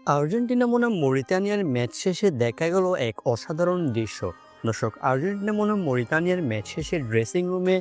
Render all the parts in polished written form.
Argentina বনাম মরিতানিয়ার match শেষে দেখা গেল এক অসাধারণ দৃশ্য। দর্শক, আর্জেন্টিনা বনাম মরিতানিয়ার ম্যাচ শেষে ড্রেসিং রুমে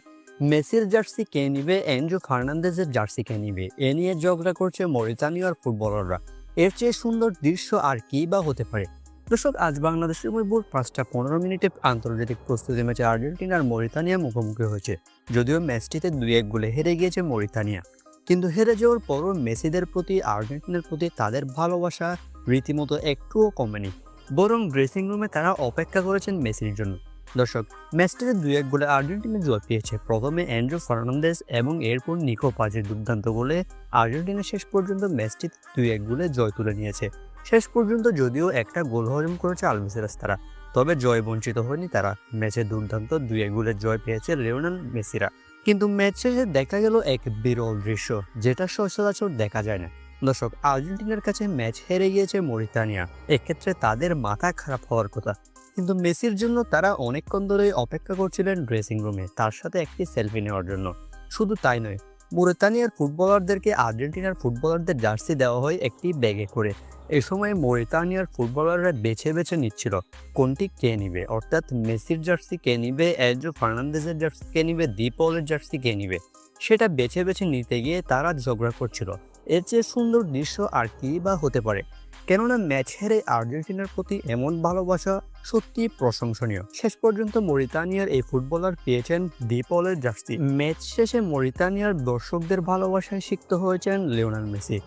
মেসির জার্সি কে নিবে, এনজো ফার্নান্দেজের জার্সি কে নিবে, এ নিয়ে ঝগড়া করছে মরিতানিয়ার ফুটবলাররা। এর চেয়ে সুন্দর দৃশ্য আর কি বা হতে পারে? দর্শক, আজ বাংলাদেশের সময় ভোর 5টা 15 মিনিটে আন্তর্জাতিক প্রস্তুতি ম্যাচে আর্জেন্টিনা আর মরিতানিয়া মুখোমুখি হয়েছে। যদিও ম্যাচটিতে 2-1 গোলে হেরে গিয়েছে মরিতানিয়া, কিন্তু হেরে যাওয়ার পরও মেসিদের প্রতি, আর্জেন্টিনার প্রতি তাদের ভালোবাসা রীতিমতো একটুও কমেনি, বরং ড্রেসিং রুমে তারা অপেক্ষা করেছেন মেসির জন্য। দর্শক, ম্যাচটিতে 2-1 গোলে আর্জেন্টিনা জয় পেয়েছে। প্রথমে এনজো ফার্নান্দেজ এবং এরপর নিকো পাজের দুর্দান্ত গোলে আর্জেন্টিনা শেষ পর্যন্ত ম্যাচটিতে 2-1 গোলে জয় তুলে নিয়েছে। শেষ পর্যন্ত যদিও একটা গোল হজম করেছে আলভেসাস তারা, তবে জয় বঞ্চিত হয়নি তারা। ম্যাচে দুর্দান্ত 2-1 গোলে জয় পেয়েছে লিওনেল মেসিরা। কিন্তু ম্যাচ শেষে দেখা গেল এক বিরল দৃশ্য, যেটা সচরাচর দেখা যায় না। দর্শক, আর্জেন্টিনার কাছে ম্যাচ হেরে গিয়েছে মরিতানিয়া, এক্ষেত্রে তাদের মাথা খারাপ হওয়ার কথা, কিন্তু মেসির জন্য তারা অনেকক্ষণ ধরেই অপেক্ষা করছিলেন ড্রেসিং রুমে তার সাথে একটি সেলফি নেওয়ার জন্য। শুধু তাই নয়, মরিতানিয়ার ফুটবলারদেরকে আর্জেন্টিনার ফুটবলারদের জার্সি দেওয়া হয় একটি ব্যাগে করে। এই সময় মরিতানিয়ার ফুটবলাররা বেছে বেছে নিচ্ছিল কোনটি কে নিবে, অর্থাৎ মেসির জার্সি কে নিবে, এনজো ফার্নান্দেজের জার্সি কে নিবে, ডি পলের জার্সি কে নিবে, সেটা বেছে বেছে নিতে গিয়ে তারা ঝগড়া করছিল। এর চেয়ে সুন্দর দৃশ্য আর কি বা হতে পারে? কেননা ম্যাচ হেরে আর্জেন্টিনার প্রতি এমন ভালোবাসা সত্যি প্রশংসনীয়। শেষ পর্যন্ত মরিতানিয়ার এই ফুটবলার পেয়েছেন ডি পলের জার্সি। ম্যাচ শেষে মরিতানিয়ার দর্শকদের ভালোবাসায় সিক্ত হয়েছেন লিওনেল মেসি।